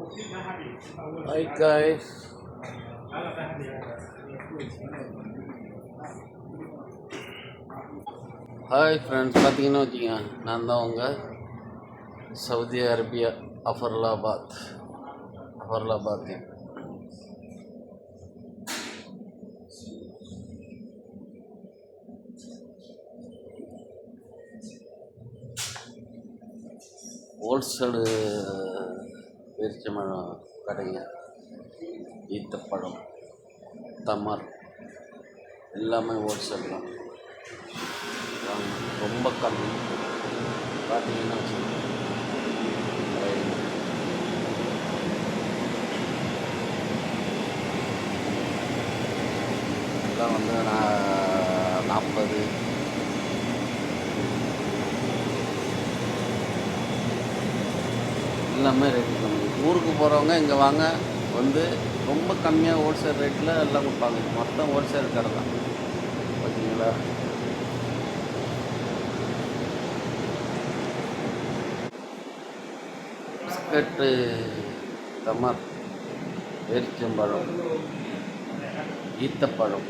Hi guys. Hi friends, பார்த்தீங்கன்னா வச்சுக்கோங்க, நான் தான் உங்கள் சவுதி அரேபியா அஃபர்லாபாத் ஹோல்சேலு பேரிச்சம்பழம் கடைங்க. ஈத்தப்பழம், தமர் எல்லாமே ஹோல்சேல் தான். ரொம்ப கம்மி. பார்த்தீங்கன்னா எல்லாம் வந்து 40 எல்லாமே ரேட்டு கம்மி. ஊருக்கு போகிறவங்க இங்கே வாங்க, வந்து ரொம்ப கம்மியாக ஹோல்சேல் ரேட்டில் எல்லாம் கொடுப்பாங்க. மொத்தம் ஹோல்சேல் கடை தான். ஓகேங்களா? பிஸ்கட்டு, தமர், பேரிச்சம்பழம், ஈத்தப்பழம்